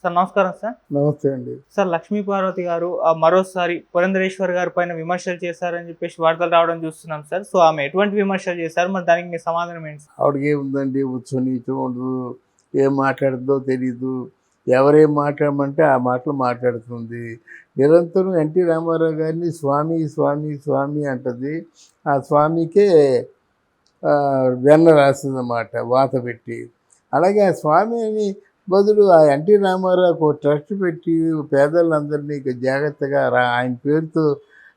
Sir నమస్కారం sir. నమస్తే అండి. సార్ లక్ష్మీ పార్వతి గారు మరోసారి పురంధరేశ్వరి గారి పైన విమర్శలు చేశారని చెప్పేసి వార్తలు రావడం చూస్తున్నాం సార్. సో ఆమె ఎటువంటి విమర్శలు చేశారు? మరి దానికి మీ సమాధానం ఏంటి సార్? ఆవిడకి ఏముందండి, ఉచ్చు నీచం ఉండదు, ఏం మాట్లాడుతుందో తెలీదు. ఎవరేం మాట్లాడమంటే ఆ మాటలు మాట్లాడుతుంది. నిరంతరం ఎన్టీ రామారావు గారిని స్వామి స్వామి స్వామి అంటది. ఆ స్వామికే వెన్న రాస్తుందన్నమాట వాత పెట్టి. అలాగే ఆ స్వామిని బదులు ఆ ఎన్టీ రామారావుకు ట్రస్ట్ పెట్టి పేదలందరినీ జాగ్రత్తగా ఆయన పేరుతో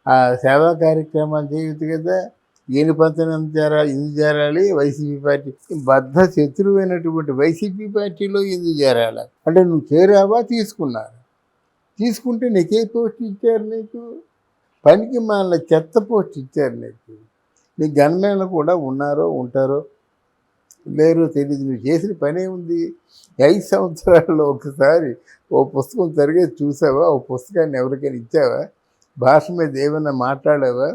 ఆ సేవా కార్యక్రమాలు చేయొచ్చు కదా. ఈయన పంచనం ఎందుకు చేరాలి? వైసీపీ పార్టీ బద్ధ శత్రువైనటువంటి వైసీపీ పార్టీలో ఎందుకు చేరాలి అంటే, నువ్వు చేరావా? తీసుకున్నారు. తీసుకుంటే నీకే పోస్ట్ ఇచ్చారు? నీకు పనికి మాల చెత్త పోస్ట్ ఇచ్చారు. నీ గన్మేన్లు కూడా ఉన్నారో ఉంటారో లేరో తెలియదు. నువ్వు చేసిన పనే ఉంది. 5 సంవత్సరాల్లో ఒకసారి ఓ పుస్తకం తిరిగేసి చూసావా? ఓ పుస్తకాన్ని ఎవరికైనా ఇచ్చావా? భాష మీద ఏమైనా మాట్లాడావా?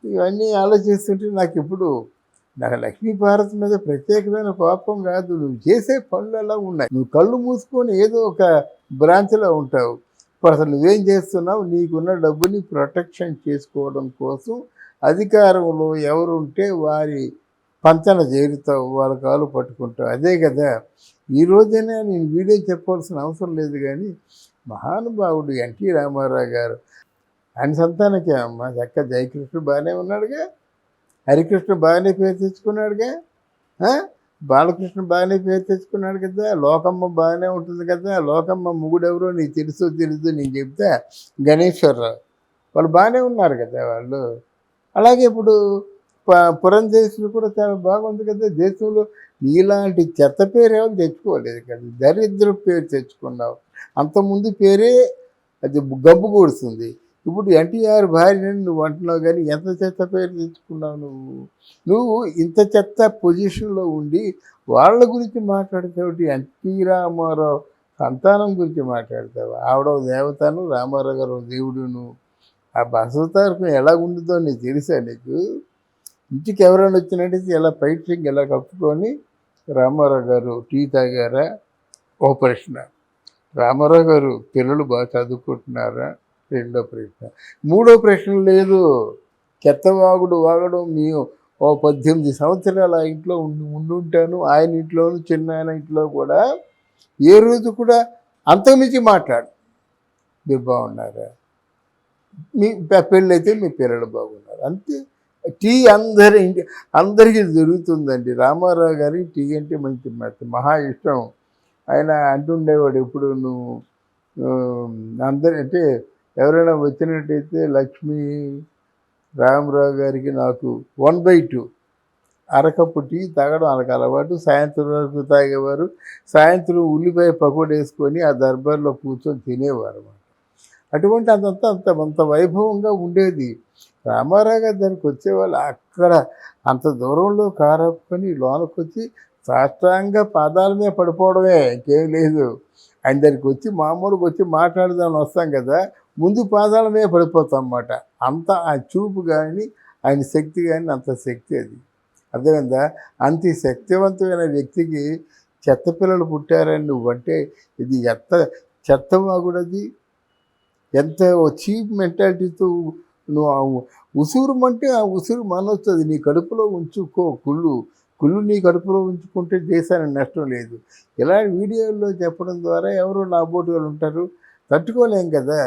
ఇవన్నీ ఆలోచిస్తుంటే నాకు లక్ష్మీ భారత్ మీద ప్రత్యేకమైన కోపం కాదు. నువ్వు చేసే పనులు అలా ఉన్నాయి. నువ్వు కళ్ళు మూసుకొని ఏదో ఒక బ్రాంచ్లో ఉంటావు. ఇప్పుడు అసలు నువ్వేం చేస్తున్నావు? నీకున్న డబ్బుని ప్రొటెక్షన్ చేసుకోవడం కోసం అధికారంలో ఎవరుంటే వారి పంచన చేరుతావు, వాళ్ళ కాలు పట్టుకుంటావు. అదే కదా. ఈ రోజైనా నేను వీడియో చెప్పాల్సిన అవసరం లేదు. కానీ మహానుభావుడు ఎన్టీ రామారావు గారు, ఆయన సంతానకే అమ్మ చక్క జయకృష్ణ బాగానే ఉన్నాడుగా, హరికృష్ణ బాగానే పేరు తెచ్చుకున్నాడుగా, బాలకృష్ణ బాగానే పేరు తెచ్చుకున్నాడు కదా, లోకమ్మ బాగానే ఉంటుంది కదా. లోకమ్మ మొగుడెవరో నీకు తెలుసో నేను చెప్తే గణేశ్వరరావు వాళ్ళు బాగానే ఉన్నారు కదా వాళ్ళు. అలాగే ఇప్పుడు పురంధేశ్వరి కూడా చాలా బాగుంది కదా. దేశంలో నీలాంటి చెత్త పేరు ఏమో తెచ్చుకోలేదు కదా, దరిద్ర పేరు తెచ్చుకున్నావు. అంతకుముందు పేరే అది గబ్బు కూడుతుంది. ఇప్పుడు ఎన్టీఆర్ భార్యని నువ్వు అంటున్నావు, కానీ ఎంత చెత్త పేరు తెచ్చుకున్నావు నువ్వు ఇంత చెత్త పొజిషన్లో ఉండి వాళ్ళ గురించి మాట్లాడతావు. ఎన్టీ రామారావు సంతానం గురించి మాట్లాడతావు. ఆవిడ దేవతను, రామారావు గారు దేవుడును. ఆ బసవతారకం ఎలా ఉంటుందో నీకు తెలుసా? నీకు ఇంటికి ఎవరైనా వచ్చినట్టు ఇలా పైట్రింగ్ ఇలా కప్పుకొని రామారావు గారు టీ తాగారా? ఓ ప్రశ్న. రామారావు గారు పిల్లలు బాగా చదువుకుంటున్నారా? రెండో ప్రశ్న. మూడో ప్రశ్న లేదు. చెత్తవాగుడు వాగడం. మేము 18 సంవత్సరాలు ఆ ఇంట్లో ఉండుంటాను. ఆయన ఇంట్లోనూ చిన్న ఆయన ఇంట్లో కూడా ఏ రోజు కూడా అంతకుమించి మాట్లాడు. మీరు బాగున్నారా? మీ పెళ్ళైతే మీ పిల్లలు బాగున్నారు, అంతే. టీ అందరికీ దొరుకుతుందండి. రామారావు గారికి టీ అంటే మంచి మహా ఇష్టం. ఆయన అంటుండేవాడు ఎప్పుడు, నువ్వు అంటే ఎవరైనా వచ్చినట్టయితే లక్ష్మీ రామారావు గారికి నాకు 1/2 అరకప్పు టీ తాగడం వాళ్ళకి అలవాటు. సాయంత్రం వరకు తాగేవారు. సాయంత్రం ఉల్లిపాయ పకోడీ వేసుకొని ఆ దర్బార్లో కూర్చొని తినేవారు. అటువంటి అంత వైభవంగా ఉండేది. రామారావు గారి దానికి వచ్చేవాళ్ళు అక్కడ అంత దూరంలో కారప్పుకొని లోనకి వచ్చి సాష్టాంగ పాదాల మీద పడిపోవడమే, ఇంకేం లేదు. ఆయన దానికి వచ్చి మామూలుగా వచ్చి మాట్లాడదామని వస్తాం కదా, ముందు పాదాల మీద పడిపోతాం అన్నమాట. అంత ఆ చూపు కానీ ఆయన శక్తి కానీ అంత శక్తి అది. అర్థమైందా? అంత శక్తివంతమైన వ్యక్తికి చెత్త పిల్లలు పుట్టారని నువ్వంటే ఇది చెత్తవాగుడది. ఎంత చీప్ మెంటాలిటీతో నువ్వు ఉసురుమంటే ఆ ఉసురు మనొస్తుంది. నీ కడుపులో ఉంచుకో. కుళ్ళు నీ కడుపులో ఉంచుకుంటే దేశానికి నష్టం లేదు. ఇలా వీడియోల్లో చెప్పడం ద్వారా ఎవరో నా బోటు వాళ్ళు ఉంటారు, తట్టుకోలేం కదా.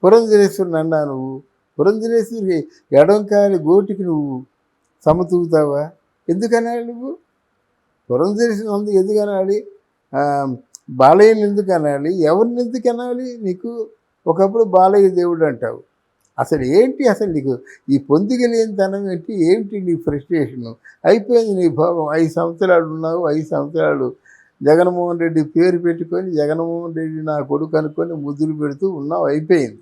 పురంధరేశ్వరిని అన్నా నువ్వు. పురంధరేశ్వరి ఎడంకాలి గోటికి నువ్వు సమతూగుతావా? ఎందుకనాలి నువ్వు? పురంధరేశ్వరి ఎందుకు అనాలి? బాలయ్యని ఎందుకు అనాలి? ఎవరిని ఎందుకు అనాలి? నీకు ఒకప్పుడు బాలయ్య దేవుడు అంటావు. అసలు ఏంటి? అసలు నీకు ఈ పొందిగలేనితనం ఏమిటి నీ ఫ్రస్ట్రేషను? అయిపోయింది నీ భావం. 5 సంవత్సరాలు ఉన్నావు. 5 సంవత్సరాలు జగన్మోహన్ రెడ్డి పేరు పెట్టుకొని జగన్మోహన్ రెడ్డి నా కొడుకు అనుకొని ముద్దులు పెడుతూ ఉన్నావు. అయిపోయింది.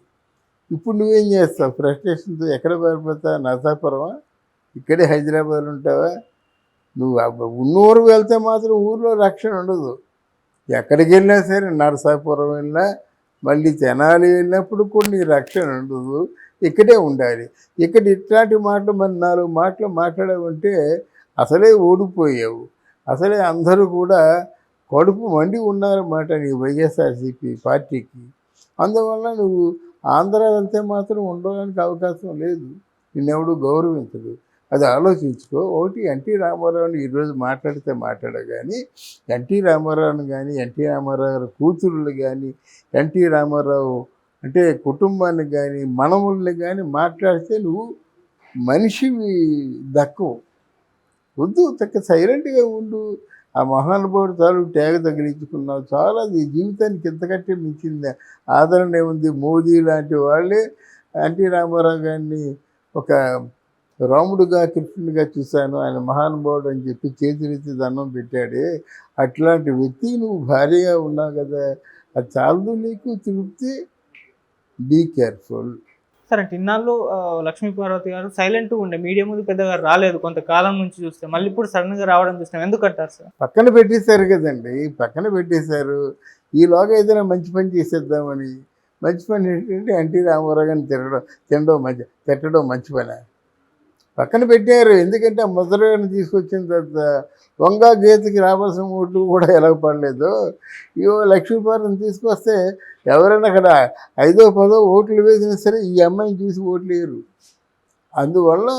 ఇప్పుడు నువ్వేం చేస్తావు? ఫ్రస్ట్రేషన్తో ఎక్కడ పారిపోతావు? నరసాపురమా? ఇక్కడే హైదరాబాద్లో ఉంటావా? నువ్వు ఉన్నూరు వెళ్తే మాత్రం ఊర్లో రక్షణ ఉండదు. ఎక్కడికి వెళ్ళినా సరే, నరసాపురం వెళ్ళినా, మళ్ళీ తెనాలి వెళ్ళినప్పుడు కూడా నీ రక్షణ ఉండదు. ఇక్కడే ఉండాలి. ఇక్కడ ఇట్లాంటి మాటలు మరి 4 మాటలు మాట్లాడావంటే అసలే ఓడిపోయావు. అసలే అందరూ కూడా కడుపు మండి ఉన్నారన్నమాట నీ వైఎస్ఆర్సీపీ పార్టీకి. అందువల్ల నువ్వు ఆంధ్ర వెళ్తే మాత్రం ఉండడానికి అవకాశం లేదు, నిన్నెవడు గౌరవించడు. అది ఆలోచించుకో. ఒకటి ఎన్టీ రామారావుని ఈరోజు మాట్లాడితే మాట్లాడ కానీ, ఎన్టీ రామారావుని కానీ, ఎన్టీ రామారావు గారి కూతురులు కానీ, ఎన్టీ రామారావు అంటే కుటుంబాన్ని కానీ, మనవుల్ని కానీ మాట్లాడితే నువ్వు మనిషివి దక్కవు. వద్దు, చక్క సైలెంట్గా ఉండు. ఆ మహానుభావుడు తాలూకు ట్యాగ్ తగిలించుకున్నావు, చాలా నీ జీవితానికి ఇంతకంటే మించింది ఆదరణ ఏముంది. మోదీ లాంటి వాళ్ళే ఎన్టీ రామారావు గారిని ఒక రాముడుగా కృష్ణుడిగా చూశాను, ఆయన మహానుభావుడు అని చెప్పి చేతులెత్తి దండం పెట్టాడే. అట్లాంటి వ్యక్తికి నువ్వు భార్యగా ఉన్నావు కదా, అది చాలదు నీకు తృప్తి. Be careful. సార్ అంటే ఇన్నాళ్ళు లక్ష్మీ పార్వతి గారు సైలెంట్గా ఉండే, మీడియా ముందు పెద్దగా రాలేదు కొంతకాలం నుంచి చూస్తే, మళ్ళీ ఇప్పుడు సడన్గా రావడం చూస్తాం, ఎందుకంటారు సార్? పక్కన పెట్టేశారు కదండి, పక్కన పెట్టేశారు. ఈలోగా ఏదైనా మంచి పని చేసేద్దామని. మంచి పని ఏంటంటే ఎన్టీ రామారావు గారిని తిట్టడం మంచి పని. పక్కన పెట్టారు, ఎందుకంటే ఆ ముద్రని తీసుకొచ్చిన తర్వాత వంగ గీతకి రావాల్సిన ఓట్లు కూడా ఎలా పడలేదు. ఇవో లక్ష్మీపార్వతిని తీసుకొస్తే ఎవరైనా అక్కడ 5వ 10వ ఓట్లు వేసినా సరే ఈ అమ్మాయిని చూసి ఓట్లు వేయరు. అందువల్ల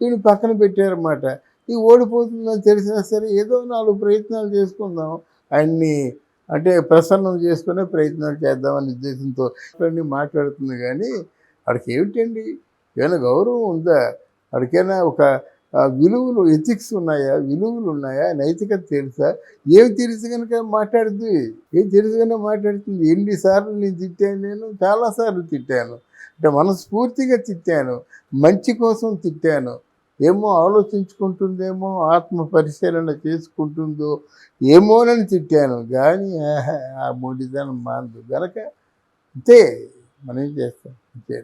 వీళ్ళు పక్కన పెట్టారన్నమాట. ఈ ఓడిపోతుందని తెలిసినా సరే ఏదో 4 ప్రయత్నాలు చేసుకుందాం, ఆయన్ని అంటే ప్రసన్నం చేసుకునే ప్రయత్నాలు చేద్దామనే ఉద్దేశంతో ఇవన్నీ మాట్లాడుతుంది. కానీ వాడికి ఏమిటండి, ఏమైనా గౌరవం ఉందా? వాడికైనా ఒక విలువలు, ఎథిక్స్ ఉన్నాయా, విలువలు ఉన్నాయా, నైతికత తెలుసా? ఏం తెలిసి కనుక మాట్లాడుద్ది, ఏం తెలిసి కనుక మాట్లాడుతుంది. ఎన్నిసార్లు నేను తిట్టాను, నేను చాలాసార్లు తిట్టాను, అంటే మనస్ఫూర్తిగా తిట్టాను, మంచి కోసం తిట్టాను. ఏమో ఆలోచించుకుంటుందేమో, ఆత్మ పరిశీలన చేసుకుంటుందో ఏమోనని తిట్టాను. కానీ ఆ మూడిదనం మాందు గనక అంతే, మనం ఏం చేస్తాం, అంతే.